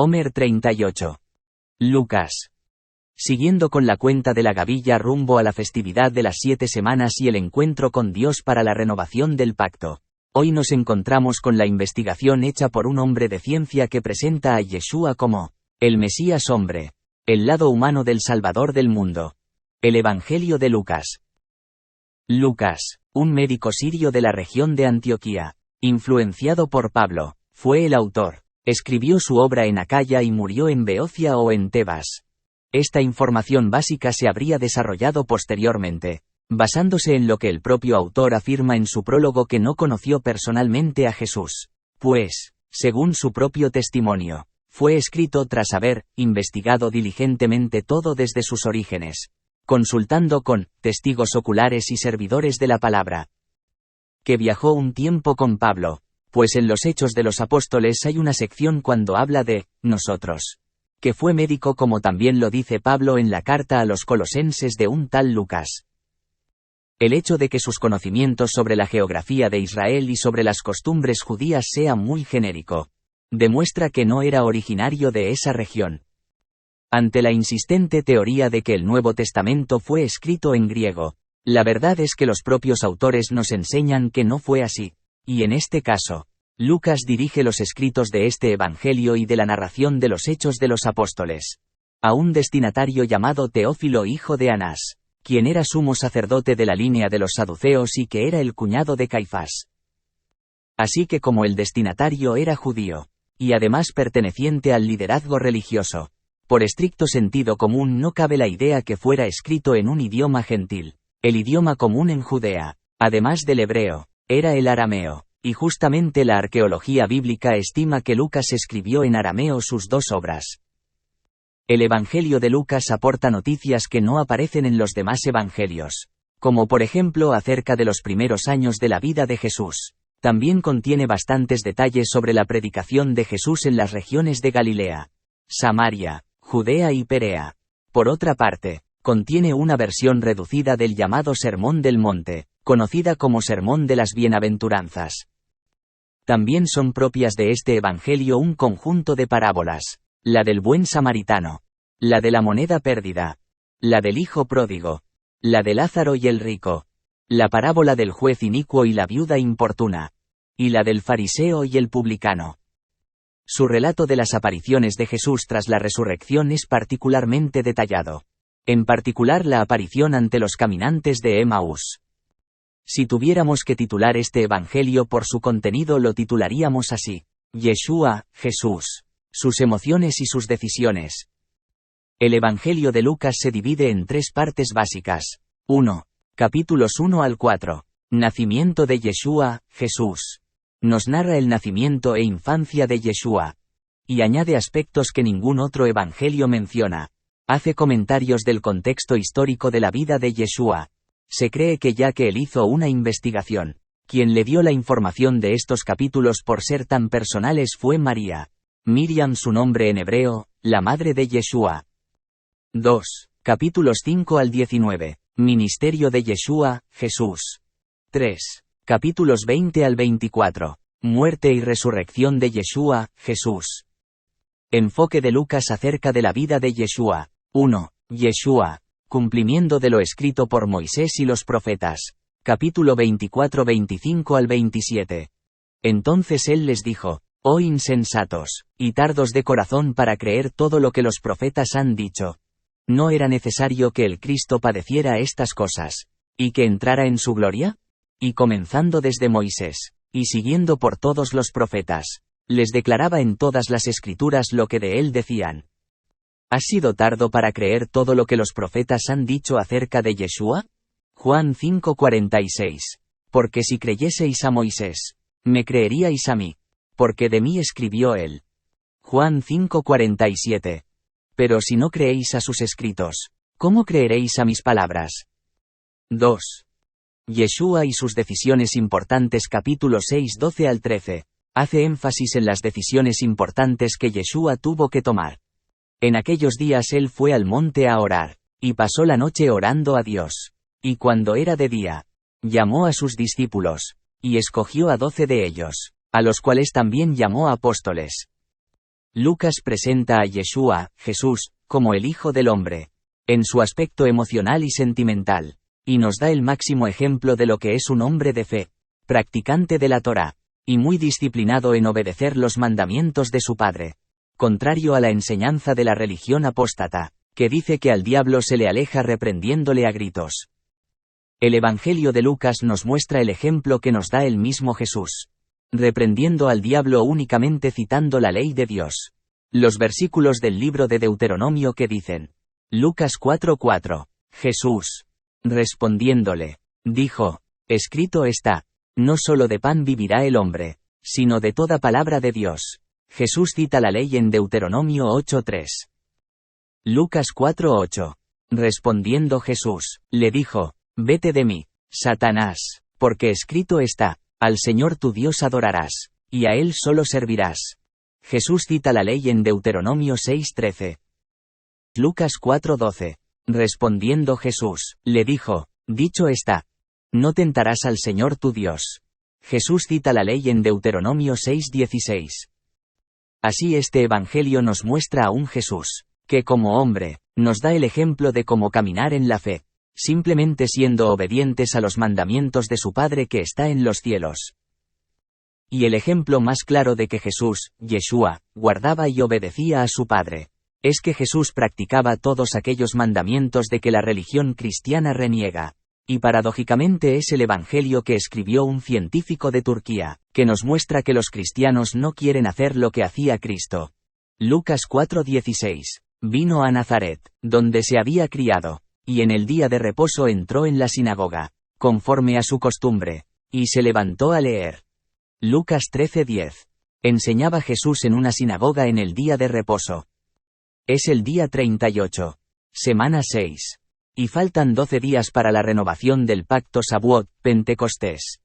Homer 38. Lucas. Siguiendo con la cuenta de la gavilla rumbo a la festividad de las 7 semanas y el encuentro con Dios para la renovación del pacto. Hoy nos encontramos con la investigación hecha por un hombre de ciencia que presenta a Yeshua como el Mesías hombre, el lado humano del Salvador del mundo. El Evangelio de Lucas. Lucas, un médico sirio de la región de Antioquía, influenciado por Pablo, fue el autor. Escribió su obra en Acaya y murió en Beocia o en Tebas. Esta información básica se habría desarrollado posteriormente, basándose en lo que el propio autor afirma en su prólogo, que no conoció personalmente a Jesús, pues, según su propio testimonio, fue escrito tras haber investigado diligentemente todo desde sus orígenes, consultando con testigos oculares y servidores de la palabra. Que viajó un tiempo con Pablo, pues en los Hechos de los Apóstoles hay una sección cuando habla de nosotros, que fue médico, como también lo dice Pablo en la carta a los Colosenses de un tal Lucas. El hecho de que sus conocimientos sobre la geografía de Israel y sobre las costumbres judías sea muy genérico, demuestra que no era originario de esa región. Ante la insistente teoría de que el Nuevo Testamento fue escrito en griego, la verdad es que los propios autores nos enseñan que no fue así, y en este caso, Lucas dirige los escritos de este Evangelio y de la narración de los Hechos de los Apóstoles a un destinatario llamado Teófilo, hijo de Anás, quien era sumo sacerdote de la línea de los saduceos y que era el cuñado de Caifás. Así que como el destinatario era judío, y además perteneciente al liderazgo religioso, por estricto sentido común no cabe la idea que fuera escrito en un idioma gentil. El idioma común en Judea, además del hebreo, era el arameo, y justamente la arqueología bíblica estima que Lucas escribió en arameo sus dos obras. El Evangelio de Lucas aporta noticias que no aparecen en los demás evangelios, como por ejemplo acerca de los primeros años de la vida de Jesús. También contiene bastantes detalles sobre la predicación de Jesús en las regiones de Galilea, Samaria, Judea y Perea. Por otra parte, contiene una versión reducida del llamado Sermón del Monte, conocida como Sermón de las Bienaventuranzas. También son propias de este evangelio un conjunto de parábolas: la del buen samaritano, la de la moneda perdida, la del hijo pródigo, la de Lázaro y el rico, la parábola del juez inicuo y la viuda importuna, y la del fariseo y el publicano. Su relato de las apariciones de Jesús tras la resurrección es particularmente detallado. En particular la aparición ante los caminantes de Emaús. Si tuviéramos que titular este evangelio por su contenido, lo titularíamos así: Yeshua, Jesús, sus emociones y sus decisiones. El evangelio de Lucas se divide en 3 partes básicas. 1. Capítulos 1 al 4. Nacimiento de Yeshua, Jesús. Nos narra el nacimiento e infancia de Yeshua. Y añade aspectos que ningún otro evangelio menciona. Hace comentarios del contexto histórico de la vida de Yeshua. Se cree que ya que él hizo una investigación, quien le dio la información de estos capítulos por ser tan personales fue María. Miriam, su nombre en hebreo, la madre de Yeshua. 2. Capítulos 5 al 19. Ministerio de Yeshua, Jesús. 3. Capítulos 20 al 24. Muerte y resurrección de Yeshua, Jesús. Enfoque de Lucas acerca de la vida de Yeshua. 1. Yeshua. Cumplimiento de lo escrito por Moisés y los profetas. Capítulo 24-25 al 27. Entonces él les dijo: oh insensatos, y tardos de corazón para creer todo lo que los profetas han dicho. ¿No era necesario que el Cristo padeciera estas cosas, y que entrara en su gloria? Y comenzando desde Moisés, y siguiendo por todos los profetas, les declaraba en todas las escrituras lo que de él decían. ¿Has sido tardo para creer todo lo que los profetas han dicho acerca de Yeshua? Juan 5:46. Porque si creyeseis a Moisés, me creeríais a mí, porque de mí escribió él. Juan 5:47. Pero si no creéis a sus escritos, ¿cómo creeréis a mis palabras? 2. Yeshua y sus decisiones importantes. Capítulo 6:12 al 13. Hace énfasis en las decisiones importantes que Yeshua tuvo que tomar. En aquellos días él fue al monte a orar, y pasó la noche orando a Dios. Y cuando era de día, llamó a sus discípulos, y escogió a 12 de ellos, a los cuales también llamó apóstoles. Lucas presenta a Yeshua, Jesús, como el Hijo del Hombre, en su aspecto emocional y sentimental, y nos da el máximo ejemplo de lo que es un hombre de fe, practicante de la Torá, y muy disciplinado en obedecer los mandamientos de su Padre, contrario a la enseñanza de la religión apóstata, que dice que al diablo se le aleja reprendiéndole a gritos. El Evangelio de Lucas nos muestra el ejemplo que nos da el mismo Jesús, reprendiendo al diablo únicamente citando la ley de Dios. Los versículos del libro de Deuteronomio que dicen, Lucas 4:4, Jesús, respondiéndole, dijo, escrito está, no solo de pan vivirá el hombre, sino de toda palabra de Dios. Jesús cita la ley en Deuteronomio 8:3. Lucas 4:8. Respondiendo Jesús, le dijo, vete de mí, Satanás, porque escrito está, al Señor tu Dios adorarás, y a Él solo servirás. Jesús cita la ley en Deuteronomio 6:13. Lucas 4:12. Respondiendo Jesús, le dijo, dicho está, no tentarás al Señor tu Dios. Jesús cita la ley en Deuteronomio 6:16. Así este Evangelio nos muestra a un Jesús, que como hombre, nos da el ejemplo de cómo caminar en la fe, simplemente siendo obedientes a los mandamientos de su Padre que está en los cielos. Y el ejemplo más claro de que Jesús, Yeshua, guardaba y obedecía a su Padre, es que Jesús practicaba todos aquellos mandamientos de que la religión cristiana reniega. Y paradójicamente es el Evangelio que escribió un científico de Turquía, que nos muestra que los cristianos no quieren hacer lo que hacía Cristo. Lucas 4:16. Vino a Nazaret, donde se había criado, y en el día de reposo entró en la sinagoga, conforme a su costumbre, y se levantó a leer. Lucas 13:10. Enseñaba Jesús en una sinagoga en el día de reposo. Es el día 38. Semana 6. Y faltan 12 días para la renovación del pacto Shavuot, Pentecostés.